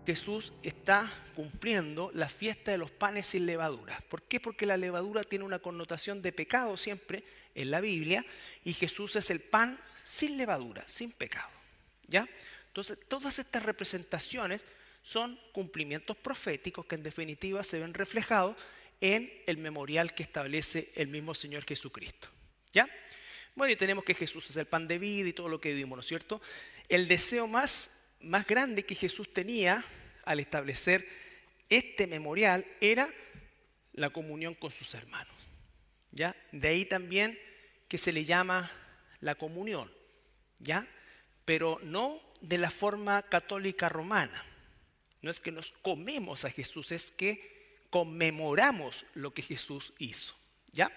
Jesús está cumpliendo la fiesta de los panes sin levadura. ¿Por qué? Porque la levadura tiene una connotación de pecado siempre en la Biblia y Jesús es el pan sin levadura, sin pecado. ¿Ya? Entonces, todas estas representaciones son cumplimientos proféticos que en definitiva se ven reflejados en el memorial que establece el mismo Señor Jesucristo. ¿Ya? Bueno, y tenemos que Jesús es el pan de vida y todo lo que vimos, ¿no es cierto? El deseo más grande que Jesús tenía al establecer este memorial era la comunión con sus hermanos. ¿Ya? De ahí también que se le llama la comunión, ¿ya? Pero no de la forma católica romana. No es que nos comemos a Jesús, es que conmemoramos lo que Jesús hizo, ¿ya?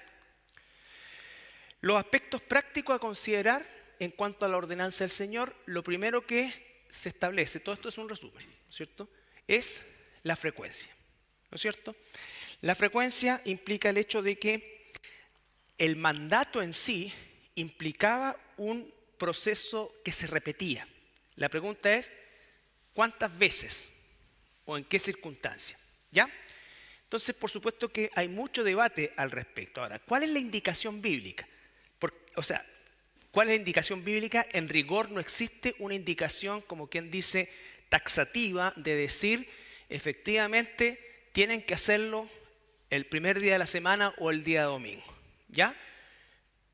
Los aspectos prácticos a considerar en cuanto a la ordenanza del Señor, lo primero que se establece, todo esto es un resumen, ¿no es cierto?, es la frecuencia, ¿no es cierto? La frecuencia implica el hecho de que el mandato en sí implicaba un proceso que se repetía. La pregunta es, ¿cuántas veces o en qué circunstancia? ¿Ya? Entonces, por supuesto que hay mucho debate al respecto. Ahora, ¿cuál es la indicación bíblica? ¿Cuál es la indicación bíblica? En rigor no existe una indicación, como quien dice, taxativa de decir, efectivamente, tienen que hacerlo el primer día de la semana o el día domingo, ¿ya?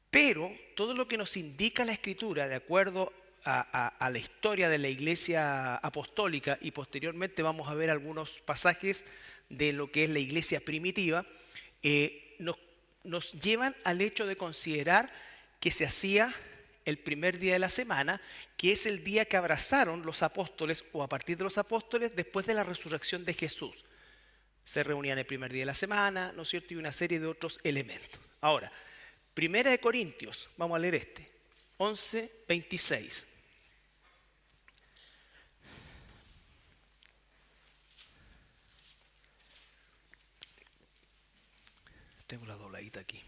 Pero todo lo que nos indica la Escritura, de acuerdo a la historia de la Iglesia apostólica, y posteriormente vamos a ver algunos pasajes de lo que es la Iglesia primitiva, nos llevan al hecho de considerar que se hacía el primer día de la semana, que es el día que abrazaron los apóstoles, o a partir de los apóstoles, después de la resurrección de Jesús. Se reunían el primer día de la semana, ¿no es cierto?, y una serie de otros elementos. Ahora, Primera de Corintios, vamos a leer 11:26. Tengo la dobladita aquí.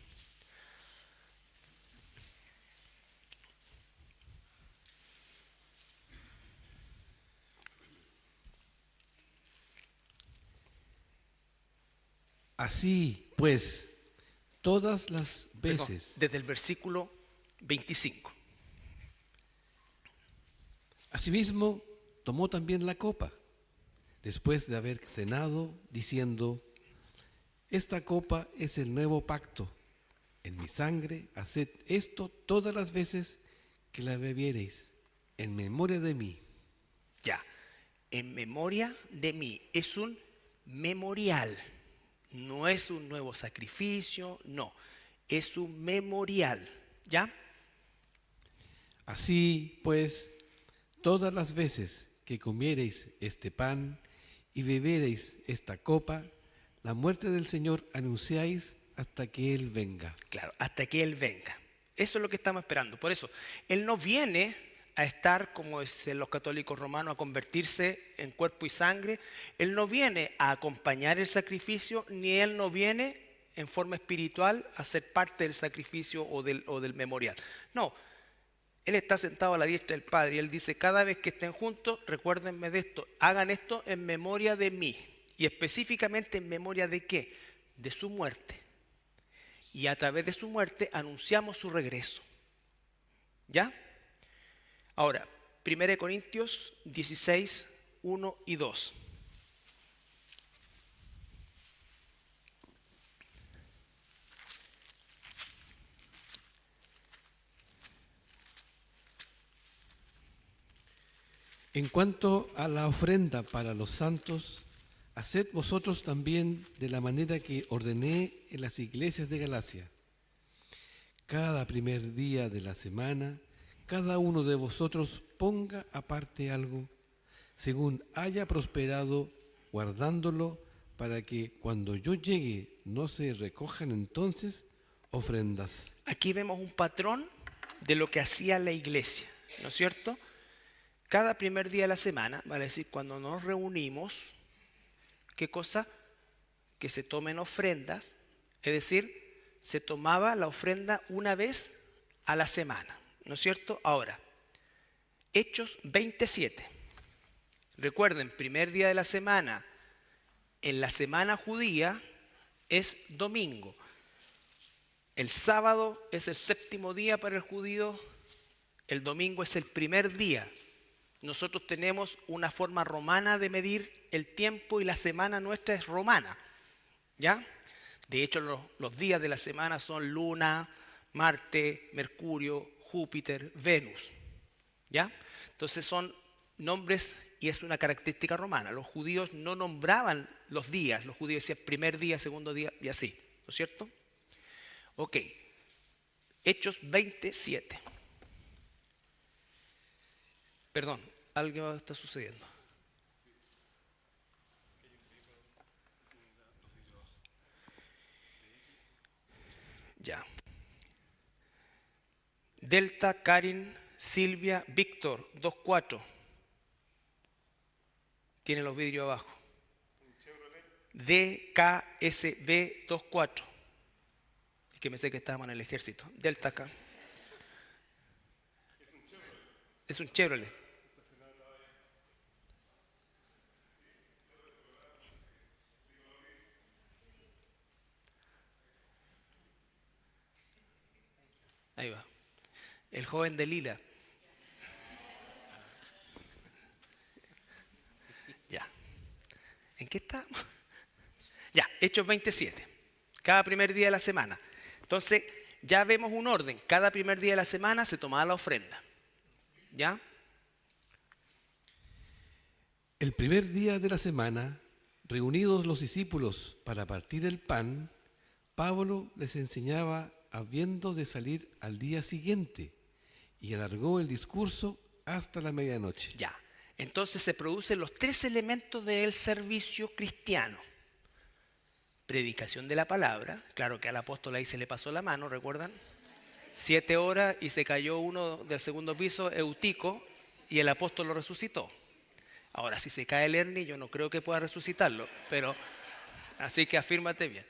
Así pues, todas las veces. Desde el versículo 25. Asimismo, tomó también la copa, después de haber cenado, diciendo: esta copa es el nuevo pacto en mi sangre, haced esto todas las veces que la bebiereis, en memoria de mí. Ya, en memoria de mí, es un memorial, no es un nuevo sacrificio, no, es un memorial, ¿ya? Así pues, todas las veces que comiereis este pan y bebiereis esta copa, la muerte del Señor anunciáis hasta que Él venga. Claro, hasta que Él venga. Eso es lo que estamos esperando. Por eso, Él no viene a estar, como dicen los católicos romanos, a convertirse en cuerpo y sangre. Él no viene a acompañar el sacrificio, ni Él no viene en forma espiritual a ser parte del sacrificio o del memorial. No, Él está sentado a la diestra del Padre y Él dice: cada vez que estén juntos, recuérdenme de esto, hagan esto en memoria de mí. Y específicamente en memoria de ¿qué? De su muerte. Y a través de su muerte anunciamos su regreso. ¿Ya? Ahora, 1 Corintios 16, 1 y 2. En cuanto a la ofrenda para los santos, haced vosotros también de la manera que ordené en las iglesias de Galacia. Cada primer día de la semana, cada uno de vosotros ponga aparte algo, según haya prosperado, guardándolo, para que cuando yo llegue no se recojan entonces ofrendas. Aquí vemos un patrón de lo que hacía la iglesia, ¿no es cierto? Cada primer día de la semana, vale decir, cuando nos reunimos, ¿qué cosa? Que se tomen ofrendas, es decir, se tomaba la ofrenda una vez a la semana, ¿no es cierto? Ahora, Hechos 27. Recuerden, primer día de la semana en la semana judía es domingo. El sábado es el séptimo día para el judío, el domingo es el primer día. Nosotros tenemos una forma romana de medir el tiempo y la semana nuestra es romana, ¿ya? De hecho, los días de la semana son Luna, Marte, Mercurio, Júpiter, Venus, ¿ya? Entonces son nombres y es una característica romana. Los judíos no nombraban los días, los judíos decían primer día, segundo día y así, ¿no es cierto? Ok, Hechos 27. Perdón, algo está sucediendo. Ya. Delta, Karin, Silvia, Víctor, 2-4. Tiene los vidrios abajo. DKSB 24. Es que me sé que estábamos en el ejército. Delta K. Es un Chevrolet. Ahí va. El joven de Lila. Ya. ¿En qué estamos? Ya, Hechos 27. Cada primer día de la semana. Entonces, ya vemos un orden. Cada primer día de la semana se tomaba la ofrenda. ¿Ya? El primer día de la semana, reunidos los discípulos para partir el pan, Pablo les enseñaba habiendo de salir al día siguiente y alargó el discurso hasta la medianoche. Ya. Entonces se producen los tres elementos del servicio cristiano. Predicación de la palabra. Claro que al apóstol ahí se le pasó la mano, ¿recuerdan? 7 horas y se cayó uno del segundo piso, Eutico, y el apóstol lo resucitó. Ahora, si se cae el Ernie, yo no creo que pueda resucitarlo, pero así que afírmate bien.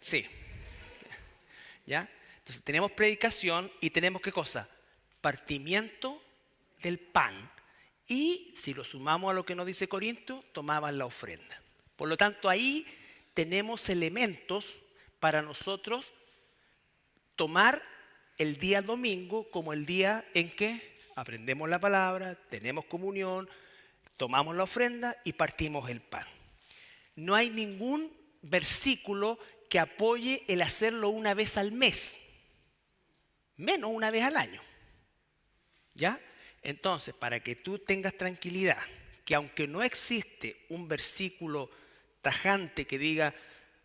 Sí. ¿Ya? Entonces tenemos predicación y tenemos ¿qué cosa? Partimiento del pan. Y si lo sumamos a lo que nos dice Corinto, tomaban la ofrenda. Por lo tanto, ahí tenemos elementos para nosotros tomar el día domingo como el día en que aprendemos la palabra, tenemos comunión, tomamos la ofrenda y partimos el pan. No hay ningún versículo que apoye el hacerlo una vez al mes, menos una vez al año. ¿Ya? Entonces, para que tú tengas tranquilidad, que aunque no existe un versículo tajante que diga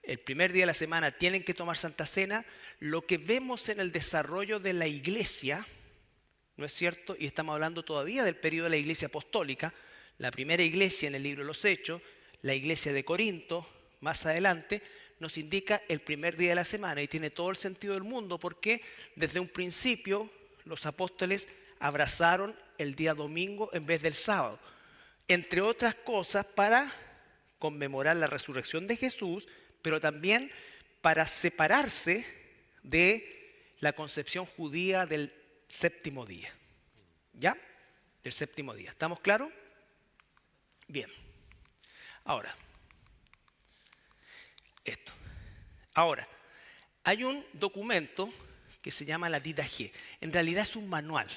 el primer día de la semana tienen que tomar Santa Cena, lo que vemos en el desarrollo de la iglesia, ¿no es cierto? Y estamos hablando todavía del periodo de la iglesia apostólica, la primera iglesia en el libro de los Hechos, la iglesia de Corinto, más adelante, nos indica el primer día de la semana y tiene todo el sentido del mundo porque desde un principio los apóstoles abrazaron el día domingo en vez del sábado, entre otras cosas para conmemorar la resurrección de Jesús, pero también para separarse de la concepción judía del séptimo día. ¿Ya? Del séptimo día. ¿Estamos claros? Bien. Ahora, esto. Ahora, hay un documento que se llama la Didaché. En realidad es un manual.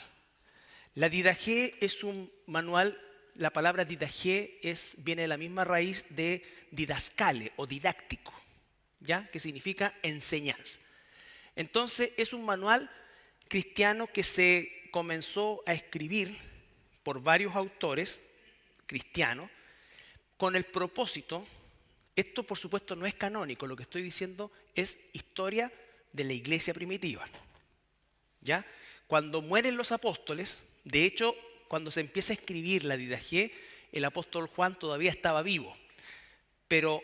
La Didaché es un manual, la palabra Didaché viene de la misma raíz de didascale o didáctico, ¿ya? Que significa enseñanza. Entonces es un manual cristiano que se comenzó a escribir por varios autores cristianos con el propósito, esto por supuesto no es canónico, lo que estoy diciendo es historia de la iglesia primitiva, ¿ya? Cuando mueren los apóstoles, de hecho, cuando se empieza a escribir la Didaché, el apóstol Juan todavía estaba vivo, pero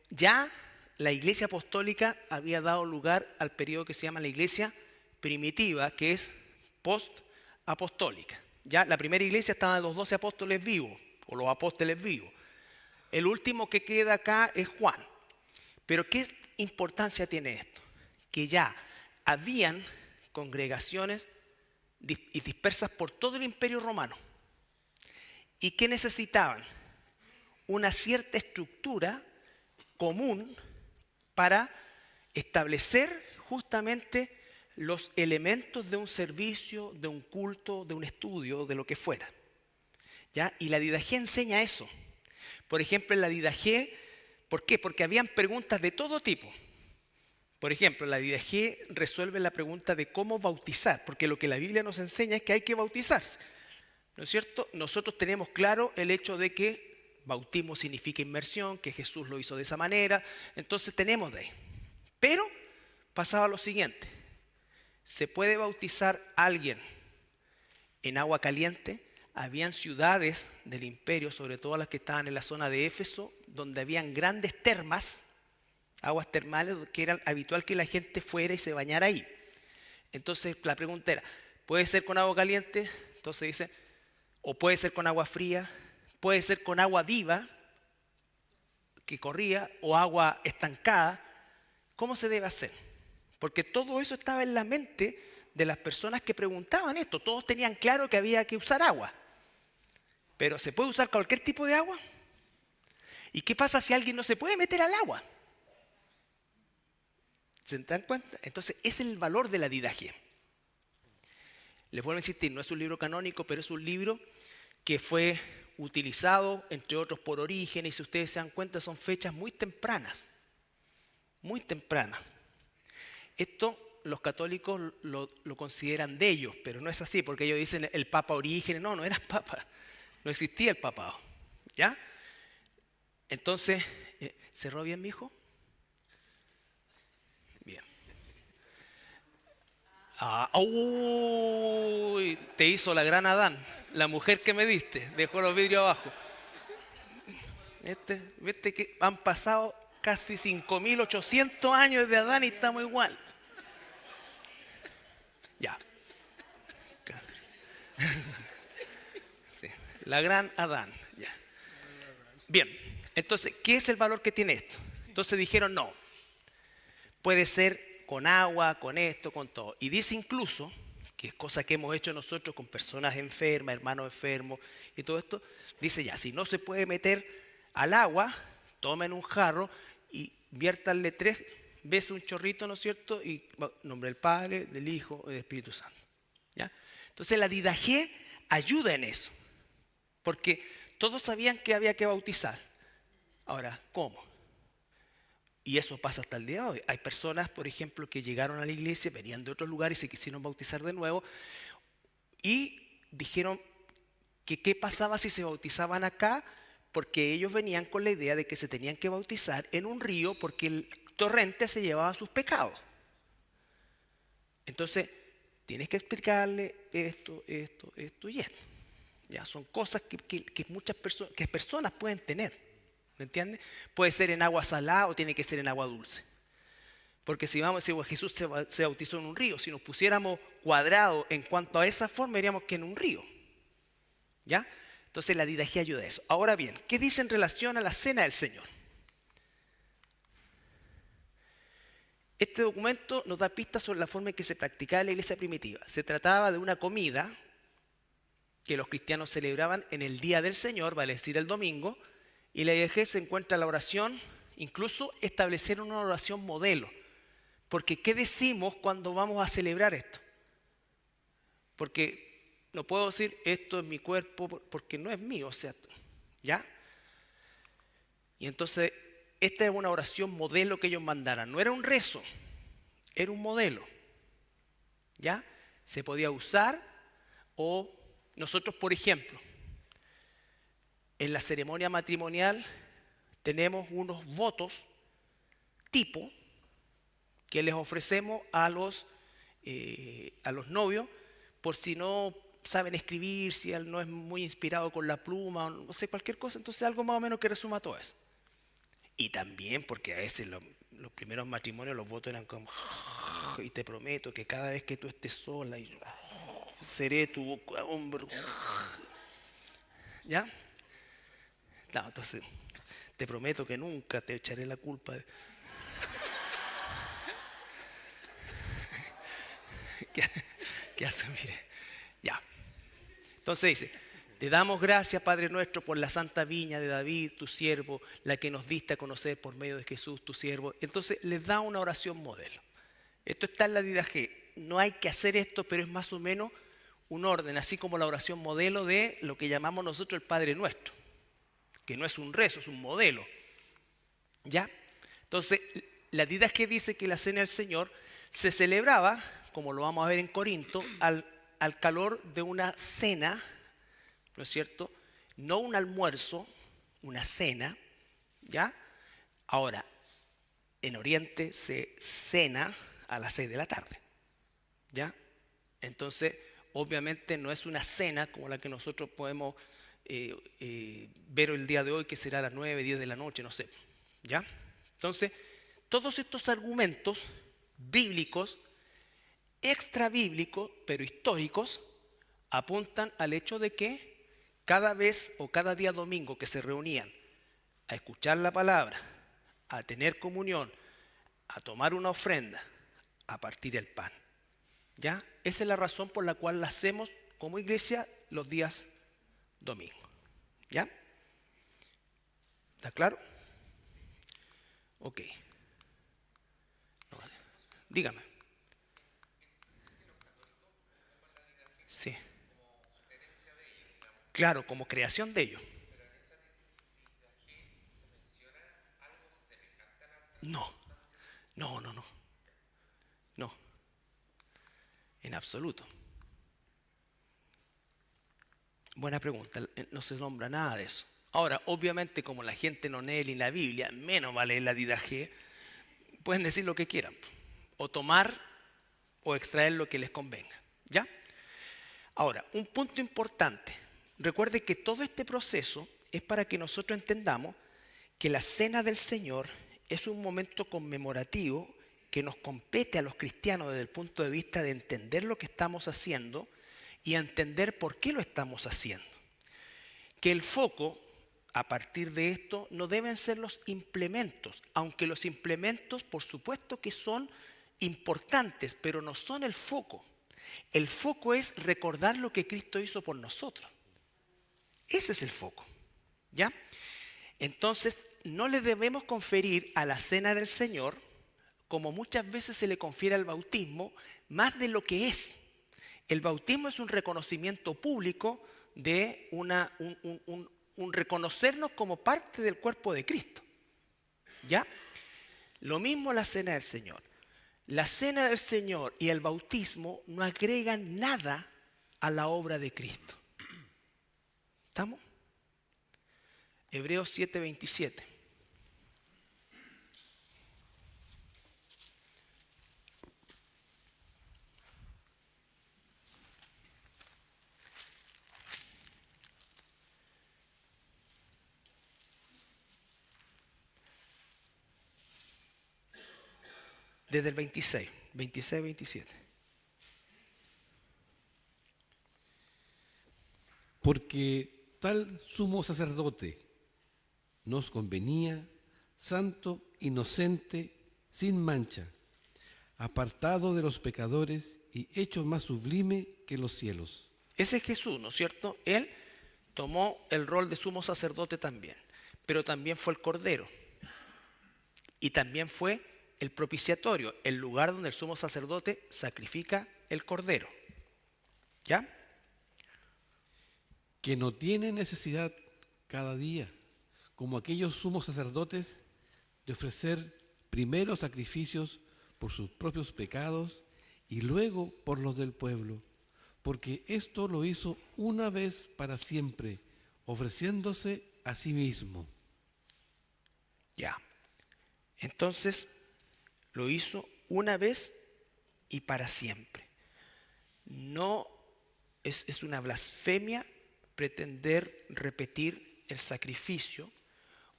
ya la iglesia apostólica había dado lugar al periodo que se llama la iglesia primitiva, que es post-apostólica. Ya la primera iglesia estaban los 12 apóstoles vivos, o los apóstoles vivos. El último que queda acá es Juan. Pero ¿qué importancia tiene esto? Que ya habían congregaciones y dispersas por todo el imperio romano. ¿Y qué necesitaban? Una cierta estructura común para establecer justamente los elementos de un servicio, de un culto, de un estudio, de lo que fuera. ¿Ya? Y la Didaché enseña eso. Por ejemplo, en la Didaché, ¿por qué? Porque habían preguntas de todo tipo. Por ejemplo, la Didaché resuelve la pregunta de cómo bautizar, porque lo que la Biblia nos enseña es que hay que bautizarse. ¿No es cierto? Nosotros tenemos claro el hecho de que bautismo significa inmersión, que Jesús lo hizo de esa manera, entonces tenemos de ahí. Pero pasaba lo siguiente: ¿se puede bautizar a alguien en agua caliente? Habían ciudades del imperio, sobre todo las que estaban en la zona de Éfeso, donde habían grandes termas, aguas termales, que era habitual que la gente fuera y se bañara ahí. Entonces la pregunta era, ¿puede ser con agua caliente? Entonces dice, o puede ser con agua fría, puede ser con agua viva que corría o agua estancada. ¿Cómo se debe hacer? Porque todo eso estaba en la mente de las personas que preguntaban esto. Todos tenían claro que había que usar agua. Pero ¿se puede usar cualquier tipo de agua? ¿Y qué pasa si alguien no se puede meter al agua? ¿Se dan cuenta? Entonces, ese es el valor de la Didaché. Les vuelvo a insistir, no es un libro canónico, pero es un libro que fue utilizado, entre otros, por Orígenes, y si ustedes se dan cuenta, son fechas muy tempranas. Muy tempranas. Esto los católicos lo consideran de ellos, pero no es así, porque ellos dicen el Papa Orígenes. No, no era Papa. No existía el papado. ¿Ya? Entonces, ¿cerró bien, mi hijo? Bien. Uy, te hizo la gran Adán, la mujer que me diste, dejó los vidrios abajo. ¿Viste que han pasado casi 5.800 años de Adán y estamos igual? Ya. Sí, la gran Adán. Ya. Bien, entonces, ¿qué es el valor que tiene esto? Entonces dijeron, no, puede ser con agua, con esto, con todo. Y dice incluso, que es cosa que hemos hecho nosotros con personas enfermas, hermanos enfermos y todo esto, dice ya, si no se puede meter al agua, tomen un jarro y viértanle 3 veces un chorrito, ¿no es cierto? Y nombre del Padre, del Hijo y del Espíritu Santo. ¿Ya? Entonces la Didaché ayuda en eso, porque todos sabían que había que bautizar. Ahora, ¿cómo? Y eso pasa hasta el día de hoy. Hay personas, por ejemplo, que llegaron a la iglesia, venían de otros lugares y se quisieron bautizar de nuevo y dijeron que qué pasaba si se bautizaban acá, porque ellos venían con la idea de que se tenían que bautizar en un río porque el torrente se llevaba sus pecados. Entonces, tienes que explicarle esto y esto. Ya son cosas que muchas personas pueden tener. ¿Me entiendes? Puede ser en agua salada o tiene que ser en agua dulce. Porque si vamos a decir, bueno, Jesús se bautizó en un río, si nos pusiéramos cuadrados en cuanto a esa forma, diríamos que en un río. ¿Ya? Entonces la Didaché ayuda a eso. Ahora bien, ¿qué dice en relación a la cena del Señor? Este documento nos da pistas sobre la forma en que se practicaba en la iglesia primitiva. Se trataba de una comida que los cristianos celebraban en el día del Señor, vale decir el domingo, y en la Didaché se encuentra la oración, incluso establecer una oración modelo. Porque ¿qué decimos cuando vamos a celebrar esto? Porque no puedo decir esto es mi cuerpo porque no es mío, o sea, ¿ya? Y entonces esta es una oración modelo que ellos mandaran. No era un rezo, era un modelo. ¿Ya? Se podía usar o nosotros, por ejemplo, en la ceremonia matrimonial tenemos unos votos tipo que les ofrecemos a los novios por si no saben escribir, si él no es muy inspirado con la pluma, o no sé, cualquier cosa. Entonces algo más o menos que resuma todo eso. Y también porque a veces los primeros matrimonios los votos eran como y te prometo que cada vez que tú estés sola seré tu hombre. ¿Ya? No, entonces te prometo que nunca te echaré la culpa ¿Qué hace? Mire. Ya. Entonces dice, Te damos gracias, Padre nuestro, por la santa viña de David, tu siervo, la que nos diste a conocer por medio de Jesús, tu siervo. Entonces les da una oración modelo. Esto está en la Didaché. No hay que hacer esto, pero es más o menos un orden, así como la oración modelo de lo que llamamos nosotros el Padre Nuestro, que no es un rezo, es un modelo. ¿Ya? Entonces, la Didaché dice que la cena del Señor se celebraba, como lo vamos a ver en Corinto, al calor de una cena, ¿no es cierto? No un almuerzo, una cena, ¿ya? Ahora, en Oriente se cena a las 6 de la tarde, ¿ya? Entonces, obviamente no es una cena como la que nosotros podemos ver el día de hoy, que será a las 9, 10 de la noche, no sé, ¿ya? Entonces, todos estos argumentos bíblicos, extra bíblicos, pero históricos, apuntan al hecho de que cada vez o cada día domingo que se reunían a escuchar la palabra, a tener comunión, a tomar una ofrenda, a partir el pan. ¿Ya? Esa es la razón por la cual la hacemos como iglesia los días domingos. ¿Ya? ¿Está claro? Ok. Dígame. Sí. Claro, como creación de ellos. No, no, no, no. No, en absoluto. Buena pregunta, no se nombra nada de eso. Ahora, obviamente, como la gente no lee ni la Biblia, menos va a leer la Didaché, pueden decir lo que quieran, o tomar o extraer lo que les convenga. ¿Ya? Ahora, un punto importante. Recuerde que todo este proceso es para que nosotros entendamos que la cena del Señor es un momento conmemorativo que nos compete a los cristianos desde el punto de vista de entender lo que estamos haciendo y entender por qué lo estamos haciendo. Que el foco, a partir de esto, no deben ser los implementos, aunque los implementos, por supuesto que son importantes, pero no son el foco. El foco es recordar lo que Cristo hizo por nosotros. Ese es el foco, ¿ya? Entonces, no le debemos conferir a la cena del Señor, como muchas veces se le confiere al bautismo, más de lo que es. El bautismo es un reconocimiento público de un reconocernos como parte del cuerpo de Cristo, ¿ya? Lo mismo la cena del Señor. La cena del Señor y el bautismo no agregan nada a la obra de Cristo. ¿Estamos? Hebreos 7:27. Desde el 26, 27. Porque tal sumo sacerdote nos convenía, santo, inocente, sin mancha, apartado de los pecadores y hecho más sublime que los cielos. Ese es Jesús, ¿no es cierto? Él tomó el rol de sumo sacerdote también, pero también fue el Cordero. Y también fue el propiciatorio, el lugar donde el sumo sacerdote sacrifica el Cordero. ¿Ya? Que no tiene necesidad cada día, como aquellos sumos sacerdotes, de ofrecer primero sacrificios por sus propios pecados y luego por los del pueblo, porque esto lo hizo una vez para siempre, ofreciéndose a sí mismo. Ya. Entonces, lo hizo una vez y para siempre. No es una blasfemia pretender repetir el sacrificio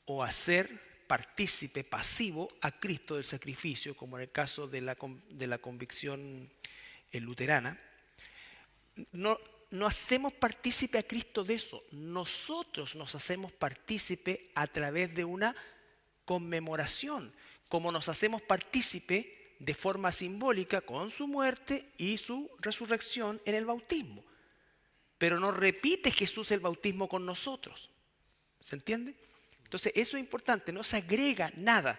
o hacer partícipe pasivo a Cristo del sacrificio, como en el caso de la convicción luterana. No hacemos partícipe a Cristo de eso. Nosotros nos hacemos partícipe a través de una conmemoración, como nos hacemos partícipe de forma simbólica con su muerte y su resurrección en el bautismo. pero no repite Jesús el bautismo con nosotros. ¿Se entiende? Entonces eso es importante, no se agrega nada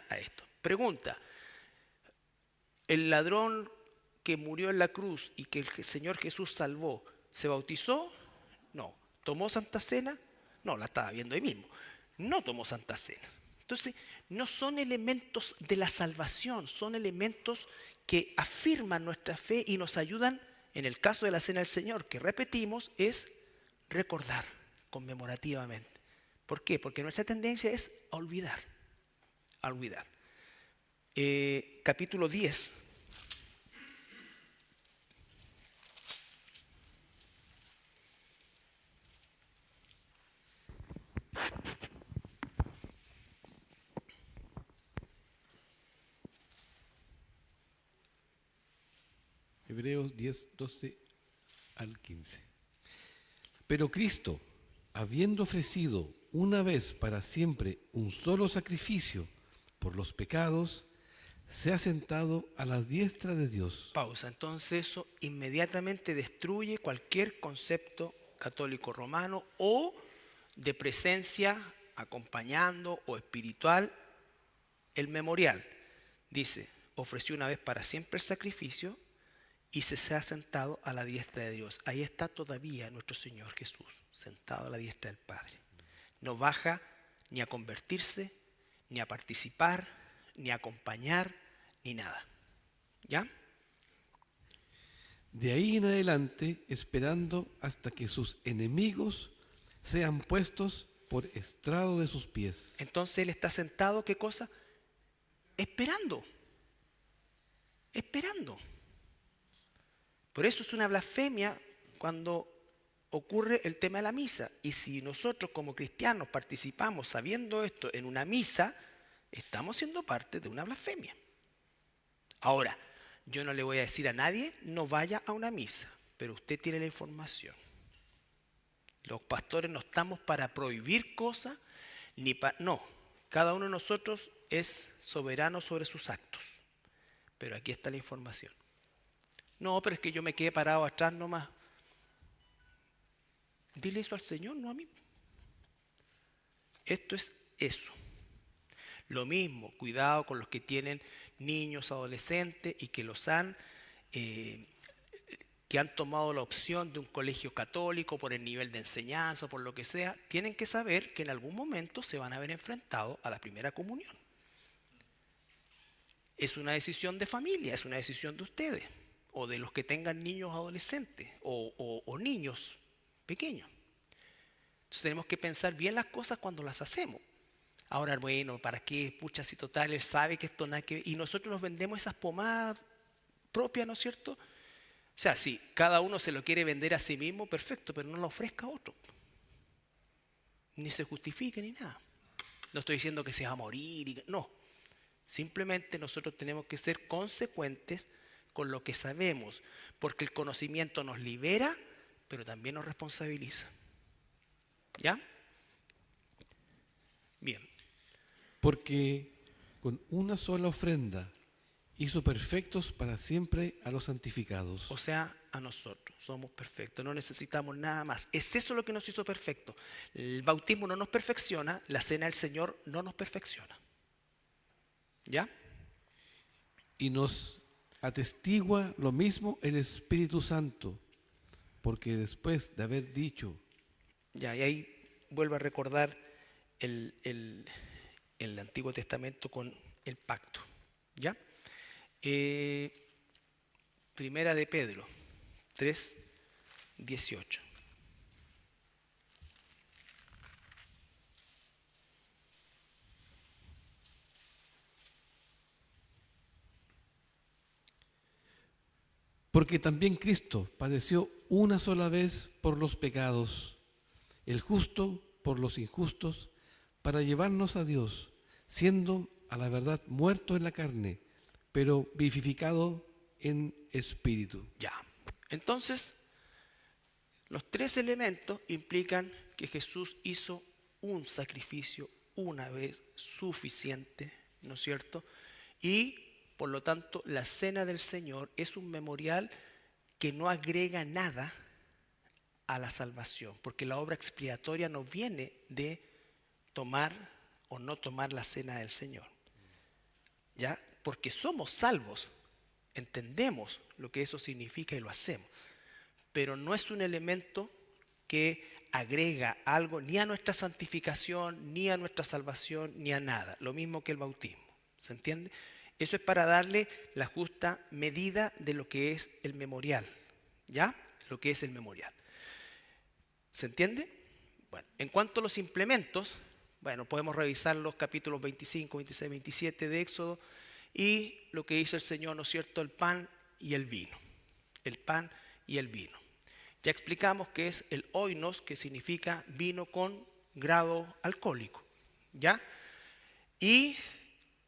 a esto. Pregunta, ¿el ladrón que murió en la cruz y que el Señor Jesús salvó, se bautizó? No. ¿Tomó Santa Cena? No, la estaba viendo ahí mismo. No tomó Santa Cena. Entonces, no son elementos de la salvación, son elementos que afirman nuestra fe y nos ayudan, en el caso de la Cena del Señor, que repetimos, es recordar conmemorativamente. ¿Por qué? Porque nuestra tendencia es a olvidar. Capítulo 10. Hebreos 10, 12 al 15. Pero Cristo, habiendo ofrecido una vez para siempre un solo sacrificio por los pecados, se ha sentado a la diestra de Dios. Pausa. Entonces eso inmediatamente destruye cualquier concepto católico romano o de presencia acompañando o espiritual el memorial. Dice, ofreció una vez para siempre el sacrificio y se ha sentado a la diestra de Dios. Ahí está todavía nuestro Señor Jesús, sentado a la diestra del Padre. No baja ni a convertirse, ni a participar, ni a acompañar, ni nada. ¿Ya? De ahí en adelante, esperando hasta que sus enemigos sean puestos por estrado de sus pies. Entonces Él está sentado, ¿qué cosa? Esperando. Por eso es una blasfemia cuando ocurre el tema de la misa. Y si nosotros como cristianos participamos sabiendo esto en una misa, estamos siendo parte de una blasfemia. Ahora, yo no le voy a decir a nadie, no vaya a una misa, pero usted tiene la información. Los pastores no estamos para prohibir cosas, no. Cada uno de nosotros es soberano sobre sus actos. Pero aquí está la información. No, pero es que yo me quedé parado atrás nomás. Dile eso al Señor, no a mí. Esto es eso. Lo mismo, cuidado con los que tienen niños, adolescentes y que que han tomado la opción de un colegio católico por el nivel de enseñanza o por lo que sea, tienen que saber que en algún momento se van a ver enfrentados a la primera comunión. Es una decisión de familia, es una decisión de ustedes, o de los que tengan niños adolescentes, o niños pequeños. Entonces tenemos que pensar bien las cosas cuando las hacemos. Ahora, bueno, ¿para qué? Pucha, si total, Él sabe que esto nada que ver. Y nosotros nos vendemos esas pomadas propias, ¿no es cierto? O sea, si cada uno se lo quiere vender a sí mismo, perfecto, pero no lo ofrezca a otro. Ni se justifique ni nada. No estoy diciendo que se va a morir, no. Simplemente nosotros tenemos que ser consecuentes con lo que sabemos, porque el conocimiento nos libera, pero también nos responsabiliza. ¿Ya? Bien. Porque con una sola ofrenda hizo perfectos para siempre a los santificados. O sea, a nosotros somos perfectos, no necesitamos nada más. Es eso lo que nos hizo perfectos. El bautismo no nos perfecciona, la cena del Señor no nos perfecciona. ¿Ya? Y nos atestigua lo mismo el Espíritu Santo, porque después de haber dicho... Ya, y ahí vuelvo a recordar el Antiguo Testamento con el pacto. ¿Ya? Primera de Pedro 3, 18. Porque también Cristo padeció una sola vez por los pecados, el justo por los injustos, para llevarnos a Dios, siendo a la verdad muerto en la carne, pero vivificado en espíritu. Ya. Entonces, los tres elementos implican que Jesús hizo un sacrificio una vez suficiente, ¿no es cierto? Y, por lo tanto, la cena del Señor es un memorial que no agrega nada a la salvación, porque la obra expiatoria no viene de tomar o no tomar la cena del Señor, ¿ya? Porque somos salvos, entendemos lo que eso significa y lo hacemos, pero no es un elemento que agrega algo ni a nuestra santificación, ni a nuestra salvación, ni a nada, lo mismo que el bautismo, ¿se entiende? Eso es para darle la justa medida de lo que es el memorial, ¿ya? Lo que es el memorial. ¿Se entiende? Bueno, en cuanto a los implementos, bueno, podemos revisar los capítulos 25, 26, 27 de Éxodo y lo que dice el Señor, ¿no es cierto? El pan y el vino. El pan y el vino. Ya explicamos que es el oinos, que significa vino con grado alcohólico, ¿ya? Y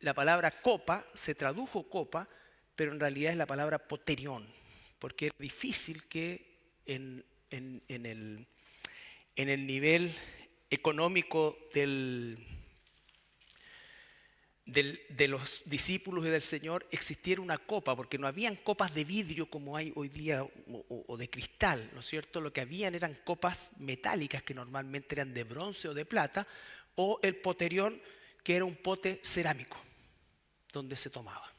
la palabra copa se tradujo copa, pero en realidad es la palabra poterión, porque es difícil que en el nivel económico de los discípulos y del Señor existiera una copa, porque no habían copas de vidrio como hay hoy día o de cristal, ¿no es cierto? Lo que habían eran copas metálicas que normalmente eran de bronce o de plata, o el poterión, que era un pote cerámico donde se tomaba,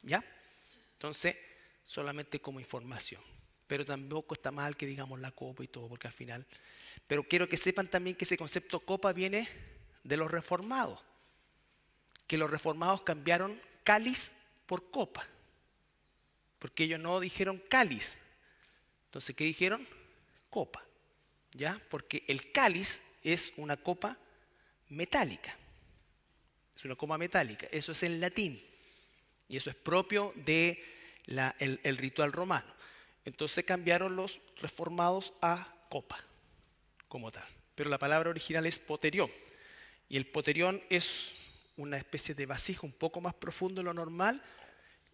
¿ya? Entonces, solamente como información, pero tampoco está mal que digamos la copa y todo, porque al final... Pero quiero que sepan también que ese concepto copa viene de los reformados, que los reformados cambiaron cáliz por copa, porque ellos no dijeron cáliz. Entonces, ¿qué dijeron? Copa, ¿ya? Porque el cáliz es una copa metálica, es una copa metálica, eso es en latín, y eso es propio de el ritual romano. Entonces cambiaron los reformados a copa, como tal. Pero la palabra original es poterión. Y el poterión es una especie de vasija un poco más profundo de lo normal,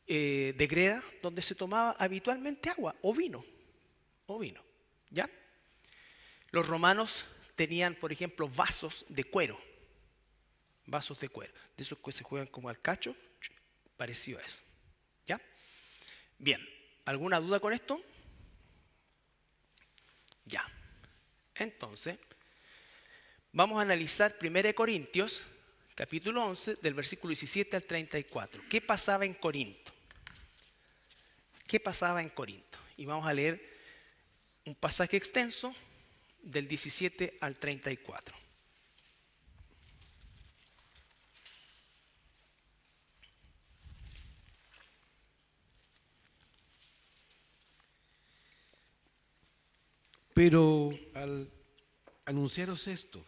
de greda, donde se tomaba habitualmente agua o vino. ¿Ya? Los romanos tenían, por ejemplo, vasos de cuero. Vasos de cuero. De esos que se juegan como al cacho, parecido a eso. ¿Ya? Bien. ¿Alguna duda con esto? Ya. Entonces, vamos a analizar 1 Corintios, capítulo 11, del versículo 17 al 34. ¿Qué pasaba en Corinto? ¿Qué pasaba en Corinto? Y vamos a leer un pasaje extenso del 17 al 34. Pero al anunciaros esto,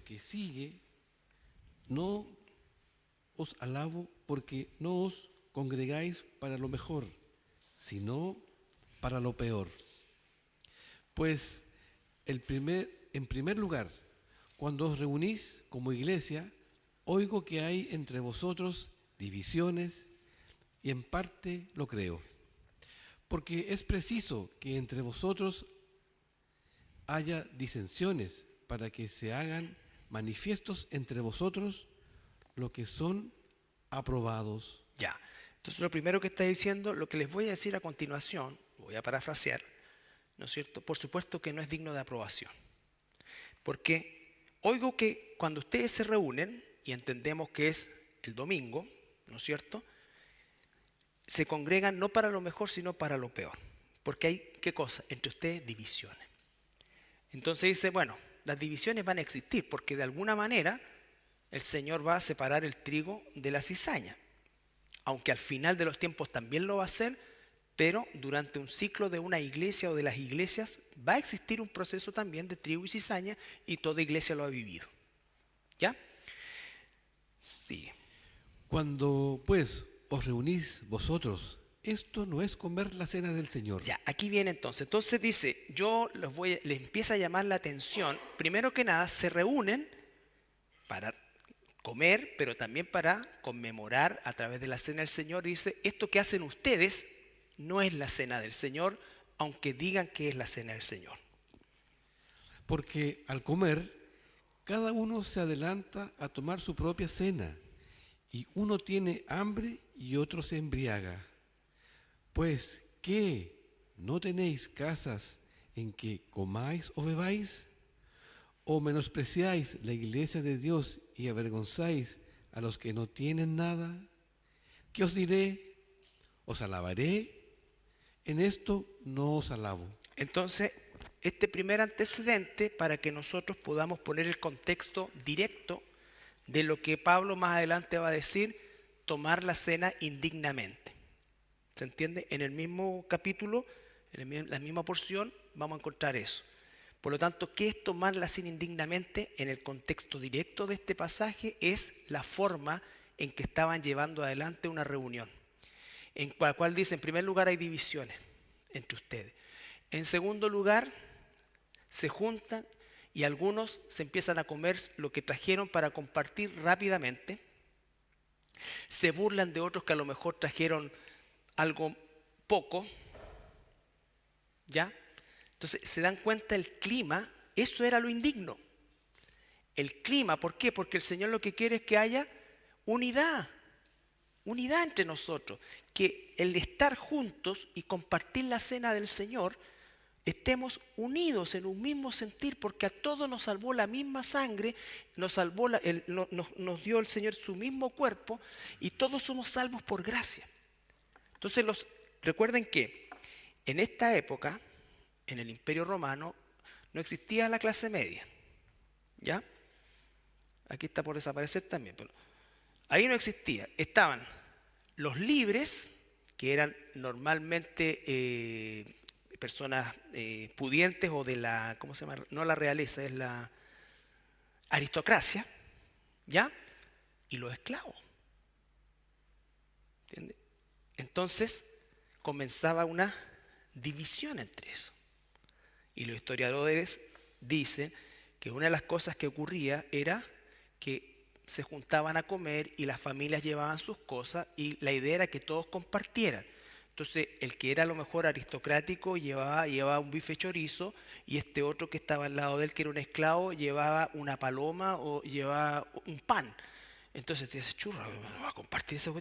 que sigue, no os alabo porque no os congregáis para lo mejor, sino para lo peor. Pues en primer lugar, cuando os reunís como iglesia, oigo que hay entre vosotros divisiones, y en parte lo creo, porque es preciso que entre vosotros haya disensiones para que se hagan manifiestos entre vosotros lo que son aprobados. Ya. Entonces, lo primero que está diciendo, lo que les voy a decir a continuación, voy a parafrasear, ¿no es cierto? Por supuesto que no es digno de aprobación. Porque oigo que cuando ustedes se reúnen, y entendemos que es el domingo, ¿no es cierto?, se congregan no para lo mejor, sino para lo peor. Porque hay, ¿qué cosa? Entre ustedes divisiones. Entonces dice, bueno, las divisiones van a existir porque de alguna manera el Señor va a separar el trigo de la cizaña. Aunque al final de los tiempos también lo va a hacer, pero durante un ciclo de una iglesia o de las iglesias va a existir un proceso también de trigo y cizaña y toda iglesia lo ha vivido. ¿Ya? Sí. Cuando pues os reunís vosotros, esto no es comer la cena del Señor. Ya, aquí viene entonces. Entonces dice, les empieza a llamar la atención. Primero que nada, se reúnen para comer, pero también para conmemorar a través de la cena del Señor. Dice, esto que hacen ustedes no es la cena del Señor, aunque digan que es la cena del Señor. Porque al comer, cada uno se adelanta a tomar su propia cena, y uno tiene hambre y otro se embriaga. Pues, ¿qué? ¿No tenéis casas en que comáis o bebáis? ¿O menospreciáis la iglesia de Dios y avergonzáis a los que no tienen nada? ¿Qué os diré? ¿Os alabaré? En esto no os alabo. Entonces, este primer antecedente para que nosotros podamos poner el contexto directo de lo que Pablo más adelante va a decir, tomar la cena indignamente. ¿Se entiende? En el mismo capítulo, en la misma porción, vamos a encontrar eso. Por lo tanto, ¿qué es tomar la cena indignamente? En el contexto directo de este pasaje es la forma en que estaban llevando adelante una reunión, en la cual dice, en primer lugar, hay divisiones entre ustedes. En segundo lugar, se juntan y algunos se empiezan a comer lo que trajeron para compartir rápidamente. Se burlan de otros que a lo mejor trajeron algo poco, ¿ya? Entonces se dan cuenta el clima, eso era lo indigno. El clima, ¿por qué? Porque el Señor lo que quiere es que haya unidad entre nosotros, que el estar juntos y compartir la cena del Señor, estemos unidos en un mismo sentir, porque a todos nos salvó la misma sangre, nos dio el Señor su mismo cuerpo y todos somos salvos por gracia. Entonces recuerden que en esta época, en el Imperio Romano, no existía la clase media, ¿ya? Aquí está por desaparecer también, pero ahí no existía. Estaban los libres, que eran normalmente personas pudientes o de la, ¿cómo se llama? No la realeza, es la aristocracia, ¿ya? Y los esclavos. ¿Entiendes? Entonces comenzaba una división entre eso. Y los historiadores dicen que una de las cosas que ocurría era que se juntaban a comer y las familias llevaban sus cosas y la idea era que todos compartieran. Entonces el que era a lo mejor aristocrático llevaba un bife chorizo y este otro que estaba al lado de él, que era un esclavo, llevaba una paloma o llevaba un pan. Entonces te dice, churro, no va a compartir ese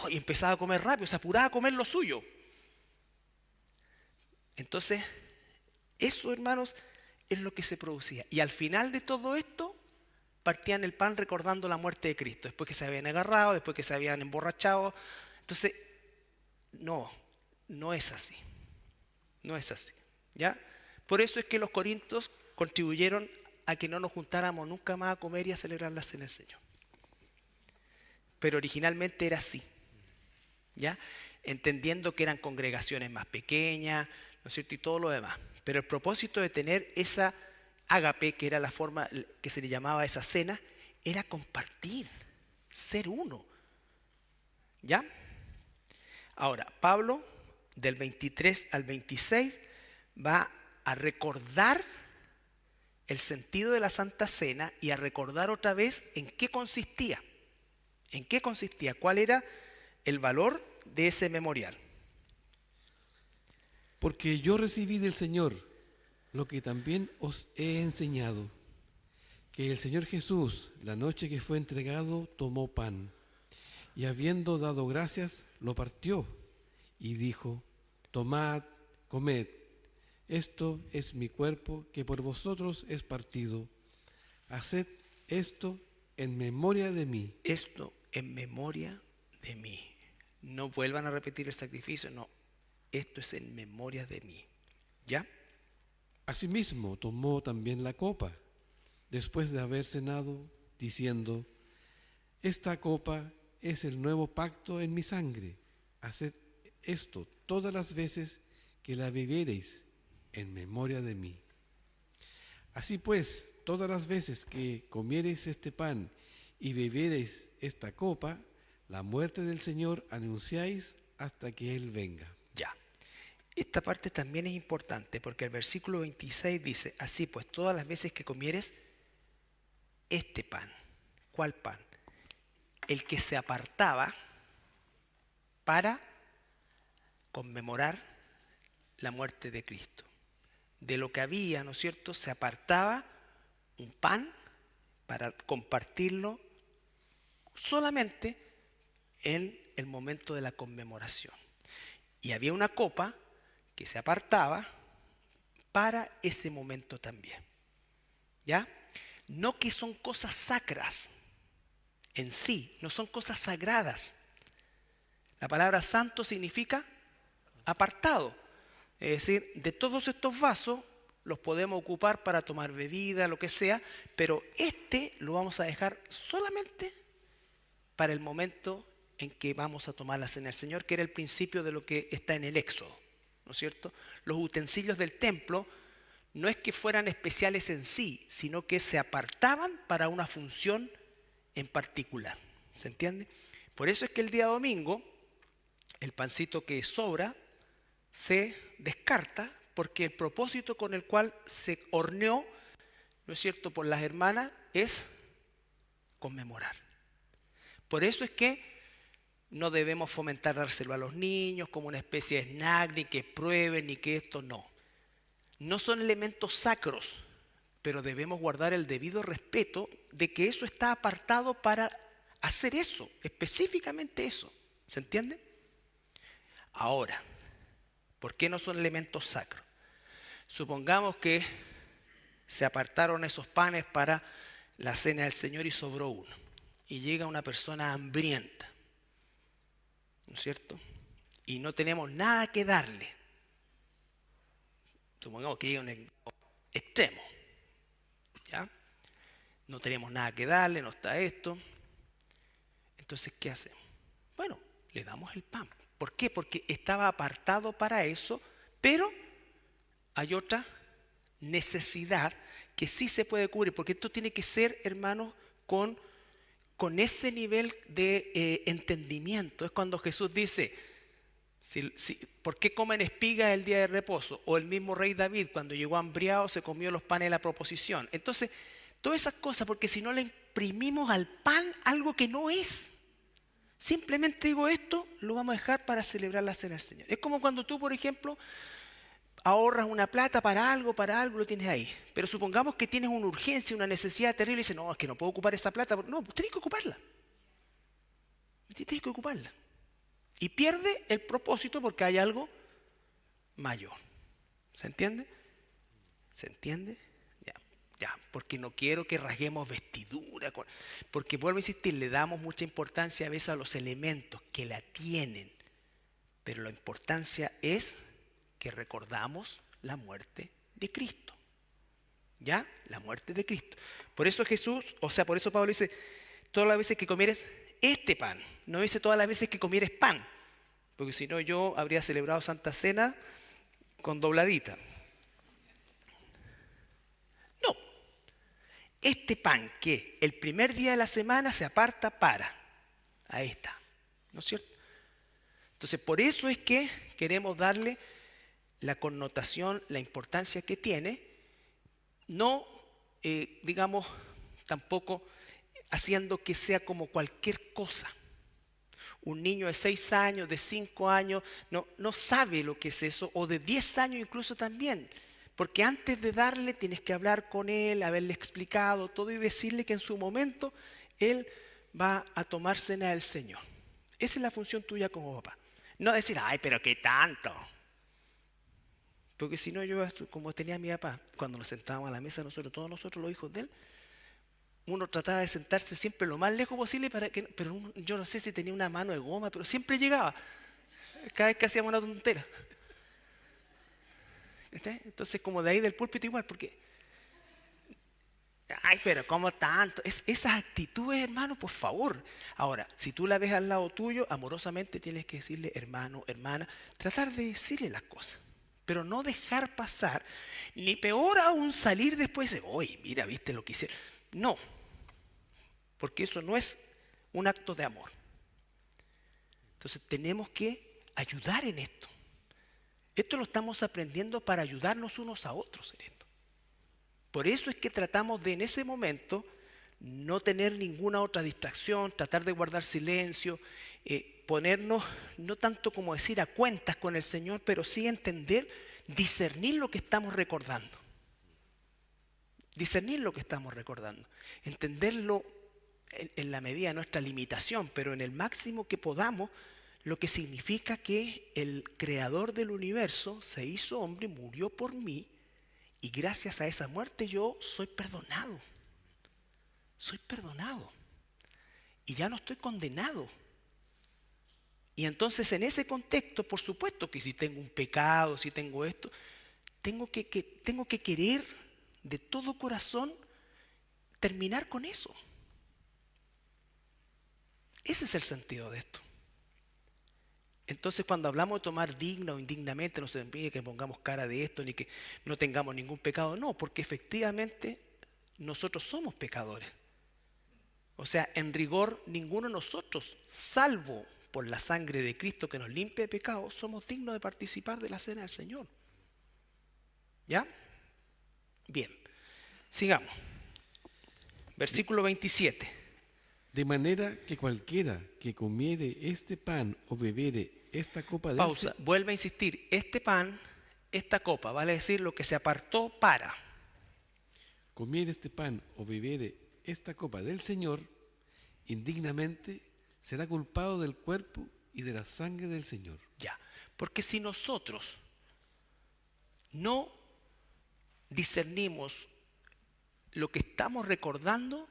y empezaba a comer rápido, se apuraba a comer lo suyo. Entonces, eso, hermanos, es lo que se producía. Y al final de todo esto, partían el pan recordando la muerte de Cristo, después que se habían agarrado, después que se habían emborrachado. Entonces, no es así. No es así, ¿ya? Por eso es que los corintios contribuyeron a que no nos juntáramos nunca más a comer y a celebrar la cena del Señor. Pero originalmente era así, ¿ya? Entendiendo que eran congregaciones más pequeñas, ¿no es cierto? Y todo lo demás. Pero el propósito de tener esa ágape, que era la forma que se le llamaba esa cena, era compartir, ser uno, ¿ya? Ahora, Pablo, del 23 al 26, va a recordar el sentido de la Santa Cena y a recordar otra vez en qué consistía. ¿En qué consistía? ¿Cuál era el valor de ese memorial? Porque yo recibí del Señor lo que también os he enseñado, que el Señor Jesús, la noche que fue entregado, tomó pan, y habiendo dado gracias, lo partió, y dijo, tomad, comed, esto es mi cuerpo que por vosotros es partido. Haced esto en memoria de mí. Esto en memoria de mí. No vuelvan a repetir el sacrificio, no. Esto es en memoria de mí. ¿Ya? Asimismo tomó también la copa, después de haber cenado, diciendo, esta copa es el nuevo pacto en mi sangre. Haced esto todas las veces que la bebiereis en memoria de mí. Así pues, todas las veces que comiereis este pan y bebiereis esta copa, la muerte del Señor anunciáis hasta que Él venga. Ya. Esta parte también es importante porque el versículo 26 dice, así pues, todas las veces que comieres este pan. ¿Cuál pan? El que se apartaba para conmemorar la muerte de Cristo. De lo que había, ¿no es cierto? Se apartaba un pan para compartirlo solamente en el momento de la conmemoración. Y había una copa que se apartaba para ese momento también. ¿Ya? No que son cosas sacras en sí, no son cosas sagradas. La palabra santo significa apartado. Es decir, de todos estos vasos los podemos ocupar para tomar bebida, lo que sea, pero este lo vamos a dejar solamente para el momento en que vamos a tomar la cena del Señor, que era el principio de lo que está en el Éxodo, ¿no es cierto? Los utensilios del templo no es que fueran especiales en sí, sino que se apartaban para una función en particular. ¿Se entiende? Por eso es que el día domingo, el pancito que sobra se descarta, porque el propósito con el cual se horneó, ¿no es cierto?, por las hermanas, es conmemorar. Por eso es que no debemos fomentar dárselo a los niños como una especie de snack, ni que prueben, ni que esto no. No son elementos sacros, pero debemos guardar el debido respeto de que eso está apartado para hacer eso, específicamente eso. ¿Se entiende? Ahora, ¿por qué no son elementos sacros? Supongamos que se apartaron esos panes para la cena del Señor y sobró uno. Y llega una persona hambrienta, ¿no es cierto? Y no tenemos nada que darle. Supongamos que llega un extremo, ¿ya? No tenemos nada que darle, no está esto. Entonces, ¿qué hacemos? Bueno, le damos el pan. ¿Por qué? Porque estaba apartado para eso, pero hay otra necesidad que sí se puede cubrir, porque esto tiene que ser, hermanos, con ese nivel de entendimiento. Es cuando Jesús dice, ¿por qué comen espigas el día de reposo? O el mismo rey David, cuando llegó hambriado, se comió los panes de la proposición. Entonces, todas esas cosas, porque si no le imprimimos al pan algo que no es. Simplemente digo esto, lo vamos a dejar para celebrar la cena del Señor. Es como cuando tú, por ejemplo, ahorras una plata para algo, lo tienes ahí. Pero supongamos que tienes una urgencia, una necesidad terrible y dices, no, es que no puedo ocupar esa plata. No, tienes que ocuparla. Tienes que ocuparla. Y pierde el propósito porque hay algo mayor. ¿Se entiende? ¿Se entiende? Ya, porque no quiero que rasguemos vestidura. Porque vuelvo a insistir, le damos mucha importancia a veces a los elementos que la tienen. Pero la importancia es que recordamos la muerte de Cristo. ¿Ya? La muerte de Cristo. Por eso por eso Pablo dice, todas las veces que comieres este pan, no dice todas las veces que comieres pan, porque si no yo habría celebrado Santa Cena con dobladita. No. Este pan que el primer día de la semana se aparta para, ahí está, ¿no es cierto? Entonces por eso es que queremos darle la connotación, la importancia que tiene, no, digamos, tampoco haciendo que sea como cualquier cosa. Un niño de 6 años, de 5 años, no sabe lo que es eso, o de 10 años incluso también, porque antes de darle tienes que hablar con él, haberle explicado todo y decirle que en su momento él va a tomar cena del Señor. Esa es la función tuya como papá. No decir, ay, pero qué tanto. Porque si no, yo, como tenía mi papá, cuando nos sentábamos a la mesa, todos nosotros los hijos de él, uno trataba de sentarse siempre lo más lejos posible, pero yo no sé si tenía una mano de goma, pero siempre llegaba, cada vez que hacíamos una tontera. Entonces, como de ahí del púlpito igual, porque, ay, pero ¿cómo tanto? Esas actitudes, hermano, por favor. Ahora, si tú la ves al lado tuyo, amorosamente tienes que decirle, hermano, hermana, tratar de decirle las cosas. Pero no dejar pasar, ni peor aún salir después de, oye, mira, viste lo que hice. No, porque eso no es un acto de amor. Entonces tenemos que ayudar en esto. Esto lo estamos aprendiendo para ayudarnos unos a otros en esto. Por eso es que tratamos de en ese momento no tener ninguna otra distracción, tratar de guardar silencio, ponernos, no tanto como decir a cuentas con el Señor, pero sí entender, discernir lo que estamos recordando. Discernir lo que estamos recordando. Entenderlo en la medida de nuestra limitación, pero en el máximo que podamos, lo que significa que el creador del universo se hizo hombre, murió por mí, y gracias a esa muerte yo soy perdonado. Soy perdonado. Y ya no estoy condenado. Y entonces en ese contexto, por supuesto que si tengo un pecado, si tengo esto, tengo que querer de todo corazón terminar con eso. Ese es el sentido de esto. Entonces cuando hablamos de tomar digna o indignamente, no se impide que pongamos cara de esto ni que no tengamos ningún pecado, no, porque efectivamente nosotros somos pecadores. O sea, en rigor ninguno de nosotros, salvo por la sangre de Cristo que nos limpia de pecado, somos dignos de participar de la cena del Señor. ¿Ya? Bien, sigamos. Versículo 27. De manera que cualquiera que comiere este pan o bebiere esta copa del Pausa, vuelve a insistir, este pan, esta copa, vale decir lo que se apartó para. comiere este pan o bebiere esta copa del Señor, indignamente será culpado del cuerpo y de la sangre del Señor. Ya, porque si nosotros no discernimos lo que estamos recordando,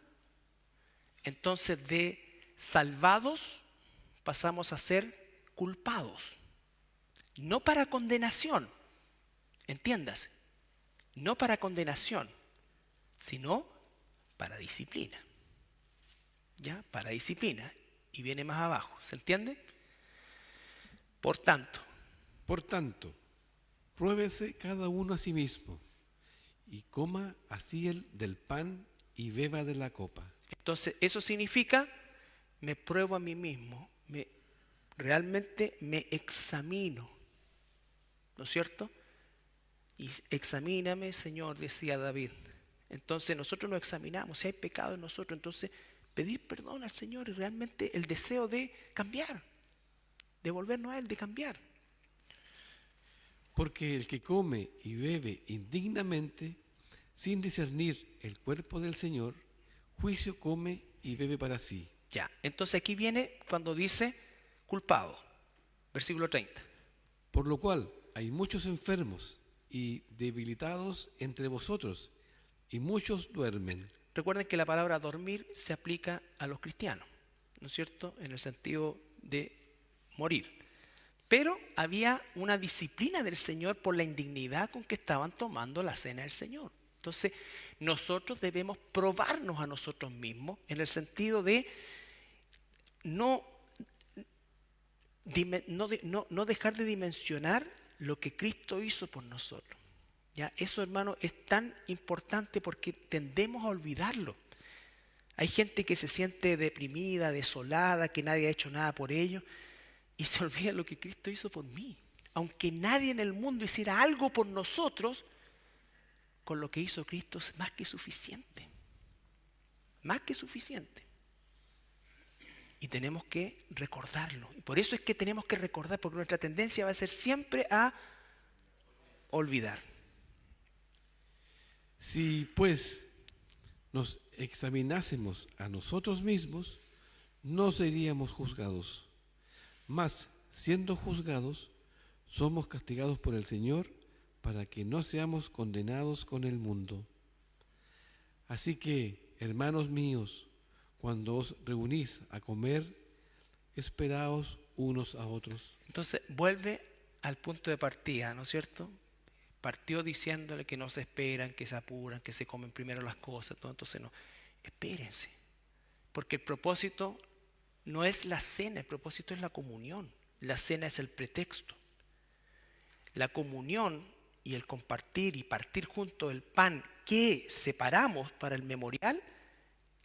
entonces de salvados pasamos a ser culpados. No para condenación, entiéndase, no para condenación, sino para disciplina. ¿Ya? Para disciplina. Y viene más abajo, ¿se entiende? Por tanto, pruébese cada uno a sí mismo y coma así el del pan y beba de la copa. entonces eso significa, me pruebo a mí mismo, realmente me examino, ¿no es cierto? Y examíname, Señor, decía David. Entonces nosotros nos examinamos, si hay pecado en nosotros, entonces pedir perdón al Señor y realmente el deseo de cambiar, de volvernos a Él, de cambiar. Porque el que come y bebe indignamente, sin discernir el cuerpo del Señor, juicio come y bebe para sí. Ya, entonces aquí viene cuando dice culpado, versículo 30. Por lo cual hay muchos enfermos y debilitados entre vosotros, y muchos duermen. Recuerden que la palabra dormir se aplica a los cristianos, ¿no es cierto? En el sentido de morir. Pero había una disciplina del Señor por la indignidad con que estaban tomando la cena del Señor. Entonces, nosotros debemos probarnos a nosotros mismos en el sentido de no dejar de dimensionar lo que Cristo hizo por nosotros. ¿Ya? Eso, hermano, es tan importante porque tendemos a olvidarlo. Hay gente que se siente deprimida, desolada, que nadie ha hecho nada por ellos, y se olvida lo que Cristo hizo por mí. Aunque nadie en el mundo hiciera algo por nosotros, con lo que hizo Cristo es más que suficiente. Más que suficiente. Y tenemos que recordarlo. Y por eso es que tenemos que recordar, porque nuestra tendencia va a ser siempre a olvidar. Si pues nos examinásemos a nosotros mismos, no seríamos juzgados. Mas, siendo juzgados, somos castigados por el Señor para que no seamos condenados con el mundo. Así que, hermanos míos, cuando os reunís a comer, esperaos unos a otros. Entonces vuelve al punto de partida, ¿no es cierto? Partió diciéndole que no se esperan, que se apuran, que se comen primero las cosas, todo. Entonces no, espérense, porque el propósito no es la cena, el propósito es la comunión. La cena es el pretexto. La comunión y el compartir y partir junto el pan que separamos para el memorial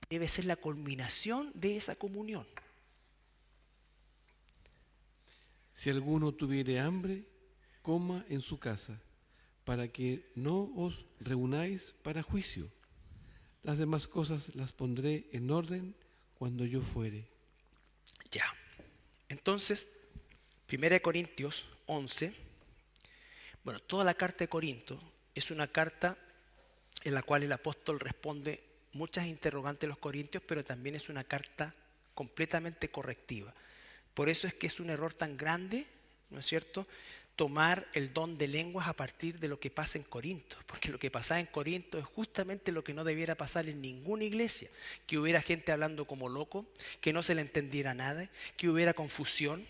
debe ser la culminación de esa comunión. Si alguno tuviere hambre, coma en su casa, para que no os reunáis para juicio. Las demás cosas las pondré en orden cuando yo fuere. Ya. Entonces, 1 Corintios 11, bueno, toda la carta de Corinto es una carta en la cual el apóstol responde muchas interrogantes a los corintios, pero también es una carta completamente correctiva. Por eso es que es un error tan grande, ¿no es cierto?, tomar el don de lenguas a partir de lo que pasa en Corinto, porque lo que pasaba en Corinto es justamente lo que no debiera pasar en ninguna iglesia, que hubiera gente hablando como loco, que no se le entendiera nada, que hubiera confusión,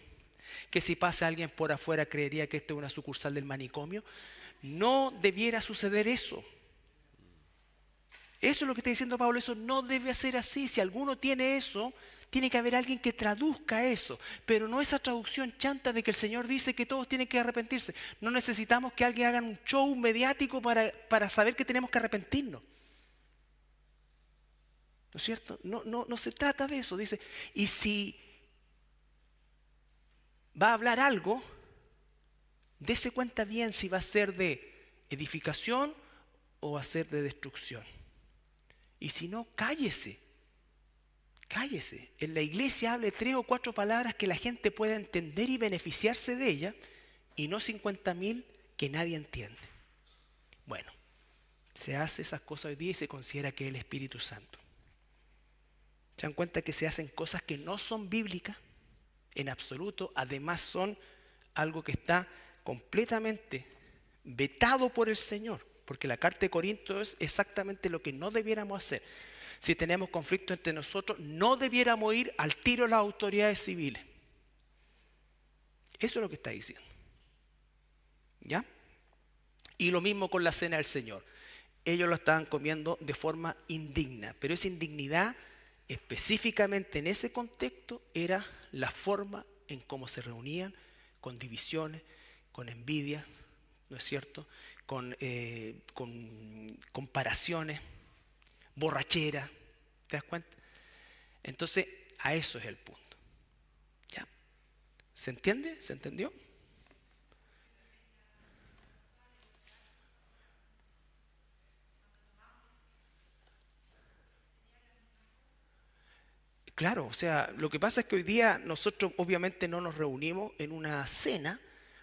que si pasa alguien por afuera creería que esto es una sucursal del manicomio. No debiera suceder eso. Eso es lo que está diciendo Pablo, eso no debe ser así. Si alguno tiene eso, tiene que haber alguien que traduzca eso, pero no esa traducción chanta de que el Señor dice que todos tienen que arrepentirse. No necesitamos que alguien haga un show mediático para saber que tenemos que arrepentirnos. ¿No es cierto? No se trata de eso. Dice, y si va a hablar algo, dése cuenta bien si va a ser de edificación o va a ser de destrucción. Y si no, cállese. Cállese. En la iglesia hable 3 o 4 palabras que la gente pueda entender y beneficiarse de ellas, y no 50.000 que nadie entiende. Bueno, se hace esas cosas hoy día y se considera que es el Espíritu Santo. ¿Se dan cuenta que se hacen cosas que no son bíblicas? En absoluto. Además son algo que está completamente vetado por el Señor, porque la carta de Corintios es exactamente lo que no debiéramos hacer. Si tenemos conflicto entre nosotros, no debiéramos ir al tiro a las autoridades civiles. Eso es lo que está diciendo. ¿Ya? Y lo mismo con la cena del Señor. Ellos lo estaban comiendo de forma indigna, pero esa indignidad específicamente en ese contexto era la forma en cómo se reunían, con divisiones, con envidia, ¿no es cierto?, con comparaciones, borrachera. ¿Te das cuenta? Entonces, a eso es el punto. ¿Ya? ¿Se entiende? ¿Se entendió? Claro, o sea, lo que pasa es que hoy día nosotros obviamente no nos reunimos en una cena,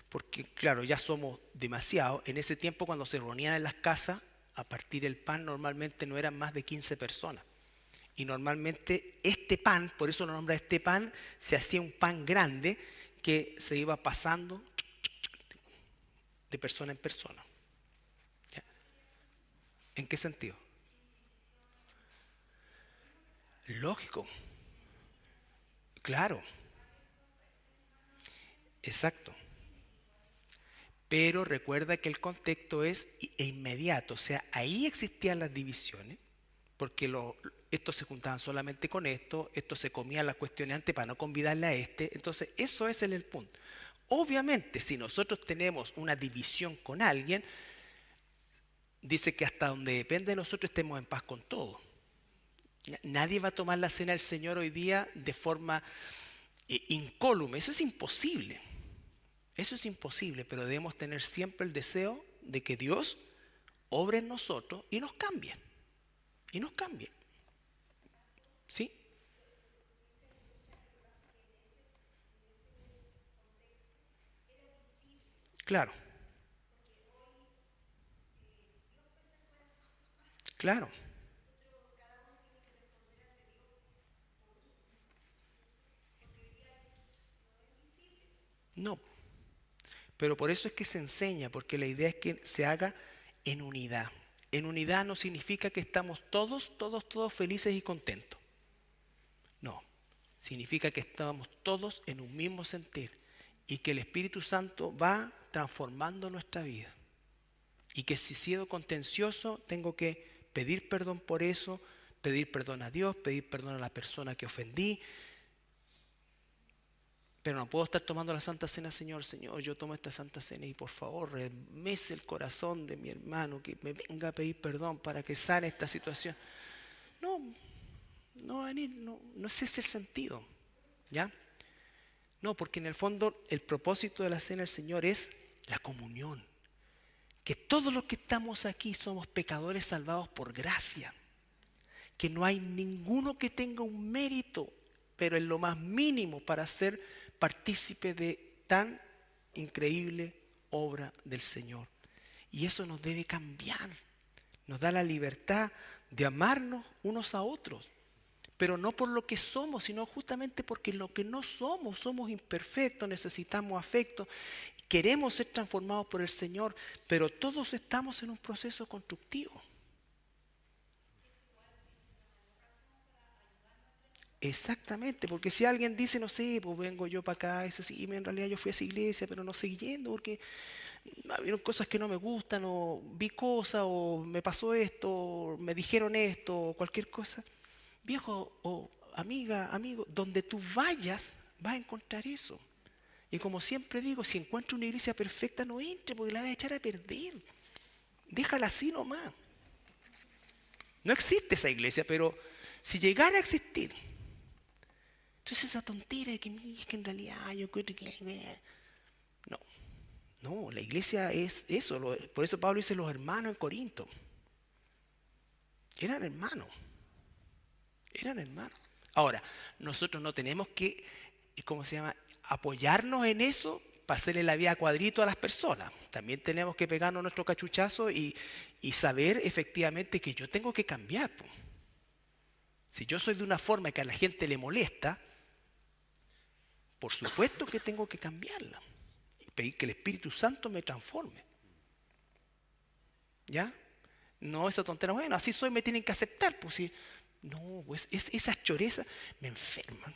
porque claro, ya somos demasiados. En ese tiempo cuando se reunían en las casas, a partir del pan normalmente no eran más de 15 personas. Y normalmente este pan, por eso lo nombra este pan, se hacía un pan grande que se iba pasando de persona en persona. ¿Ya? ¿En qué sentido? Lógico. Claro. Exacto. Pero recuerda que el contexto es inmediato, o sea, ahí existían las divisiones, porque estos se juntaban solamente con esto, estos se comían las cuestiones antes para no convidarle a este, entonces eso es el punto. Obviamente, si nosotros tenemos una división con alguien, dice que hasta donde depende de nosotros estemos en paz con todo. Nadie va a tomar la cena del Señor hoy día de forma incólume, eso es imposible. Eso es imposible, pero debemos tener siempre el deseo de que Dios obre en nosotros y nos cambie. Y nos cambie. ¿Sí? Claro. Claro. No. Pero por eso es que se enseña, porque la idea es que se haga en unidad. En unidad no significa que estamos todos felices y contentos. No, significa que estamos todos en un mismo sentir y que el Espíritu Santo va transformando nuestra vida. Y que si he sido contencioso, tengo que pedir perdón por eso, pedir perdón a Dios, pedir perdón a la persona que ofendí. Pero no puedo estar tomando la Santa Cena, Señor, yo tomo esta Santa Cena y por favor, remece el corazón de mi hermano, que me venga a pedir perdón para que sane esta situación. No es ese el sentido, ¿ya? No, porque en el fondo el propósito de la Cena del Señor es la comunión. Que todos los que estamos aquí somos pecadores salvados por gracia. Que no hay ninguno que tenga un mérito, pero en lo más mínimo para ser partícipe de tan increíble obra del Señor. Y eso nos debe cambiar. Nos da la libertad de amarnos unos a otros, pero no por lo que somos, sino justamente porque lo que no somos, somos imperfectos, necesitamos afecto, queremos ser transformados por el Señor, pero todos estamos en un proceso constructivo. Exactamente, porque si alguien dice, no sé, pues vengo yo para acá, y dice, sí, en realidad yo fui a esa iglesia, pero no seguí yendo porque había cosas que no me gustan, o vi cosas, o me pasó esto, o me dijeron esto, o cualquier cosa. Viejo o amiga, amigo, donde tú vayas, vas a encontrar eso. Y como siempre digo, si encuentras una iglesia perfecta, no entre porque la vas a echar a perder. Déjala así nomás. No existe esa iglesia, pero si llegara a existir, entonces esa tontera de que, es que en realidad yo creo que... No, no, la iglesia es eso. Por eso Pablo dice los hermanos en Corinto. Eran hermanos. Eran hermanos. Ahora, nosotros no tenemos que, ¿cómo se llama?, apoyarnos en eso para hacerle la vida a cuadrito a las personas. También tenemos que pegarnos nuestro cachuchazo y saber efectivamente que yo tengo que cambiar. Po. Si yo soy de una forma que a la gente le molesta, por supuesto que tengo que cambiarla. Y pedir que el Espíritu Santo me transforme. ¿Ya? No esa tontera, bueno, así soy, me tienen que aceptar. Pues si, no, pues esas chorezas me enferman.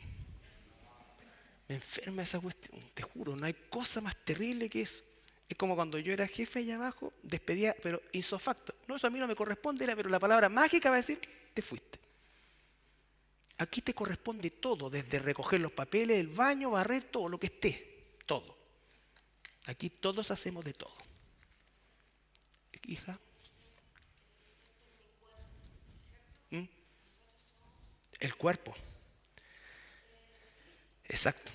Me enferma esa cuestión, te juro, no hay cosa más terrible que eso. Es como cuando yo era jefe allá abajo, despedía, pero ipso facto. No, eso a mí no me corresponde, pero la palabra mágica va a decir, te fuiste. Aquí te corresponde todo, desde recoger los papeles, el baño, barrer, todo lo que esté, todo. Aquí todos hacemos de todo. Hija. ¿Mm? El cuerpo. Exacto.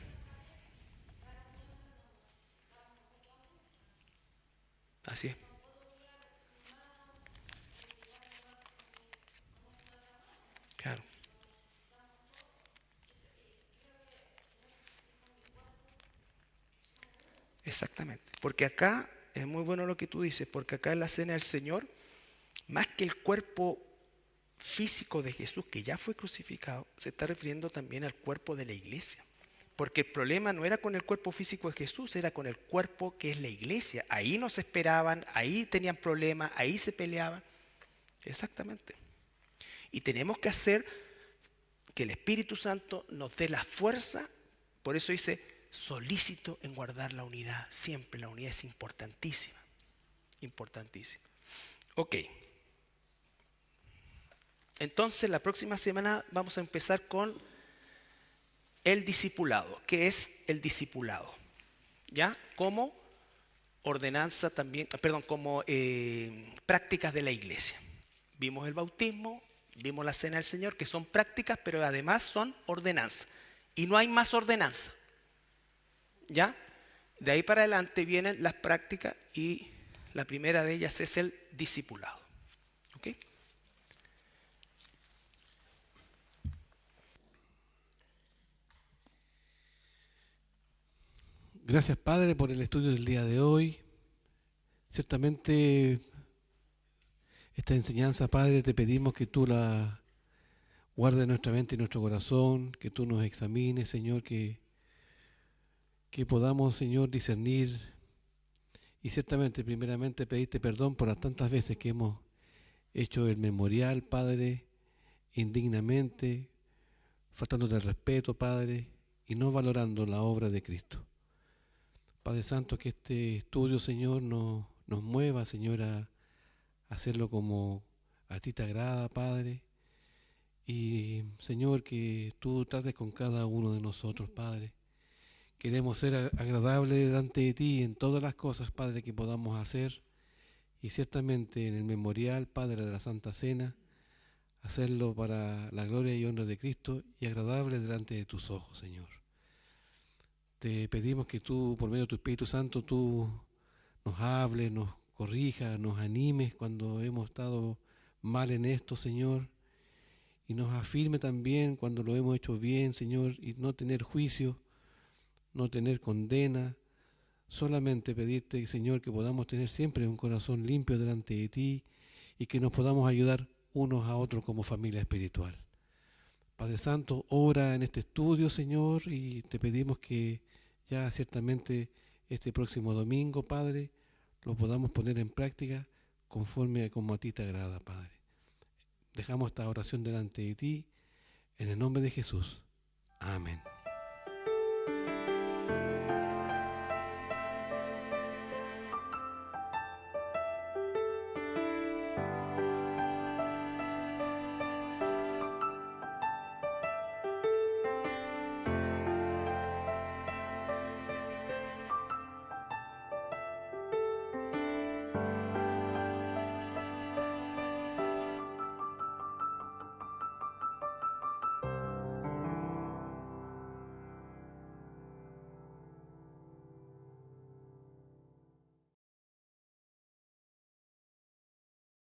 Así es. Claro. Exactamente. Porque acá es muy bueno lo que tú dices, porque acá en la cena del Señor, más que el cuerpo físico de Jesús que ya fue crucificado, se está refiriendo también al cuerpo de la iglesia. Porque el problema no era con el cuerpo físico de Jesús, era con el cuerpo que es la iglesia. Ahí nos esperaban, ahí tenían problemas, ahí se peleaban. Exactamente. Y tenemos que hacer que el Espíritu Santo nos dé la fuerza, por eso dice, solícito en guardar la unidad. Siempre la unidad es importantísima. Importantísima. Ok. Entonces la próxima semana vamos a empezar con el discipulado. ¿Qué es el discipulado? ¿Ya? Como ordenanza también, perdón, como prácticas de la iglesia. Vimos el bautismo, vimos la cena del Señor, que son prácticas, pero además son ordenanzas. Y no hay más ordenanza. ¿Ya? De ahí para adelante vienen las prácticas y la primera de ellas es el discipulado. ¿Ok? Gracias, Padre, por el estudio del día de hoy. Ciertamente, esta enseñanza, Padre, te pedimos que tú la guardes en nuestra mente y nuestro corazón, que tú nos examines, Señor, que podamos, Señor, discernir y ciertamente, primeramente, pedirte perdón por las tantas veces que hemos hecho el memorial, Padre, indignamente, faltándote el respeto, Padre, y no valorando la obra de Cristo. Padre Santo, que este estudio, Señor, nos mueva, Señor, a hacerlo como a ti te agrada, Padre. Y, Señor, que tú trates con cada uno de nosotros, Padre. Queremos ser agradables delante de ti en todas las cosas, Padre, que podamos hacer. Y ciertamente en el memorial, Padre, de la Santa Cena, hacerlo para la gloria y honra de Cristo y agradable delante de tus ojos, Señor. Te pedimos que tú, por medio de tu Espíritu Santo, tú nos hables, nos corrijas, nos animes cuando hemos estado mal en esto, Señor, y nos afirme también cuando lo hemos hecho bien, Señor, y no tener juicio, no tener condena, solamente pedirte, Señor, que podamos tener siempre un corazón limpio delante de ti y que nos podamos ayudar unos a otros como familia espiritual. Padre Santo, obra en este estudio, Señor, y te pedimos que ya ciertamente este próximo domingo, Padre, lo podamos poner en práctica conforme a como a ti te agrada, Padre. Dejamos esta oración delante de ti, en el nombre de Jesús. Amén.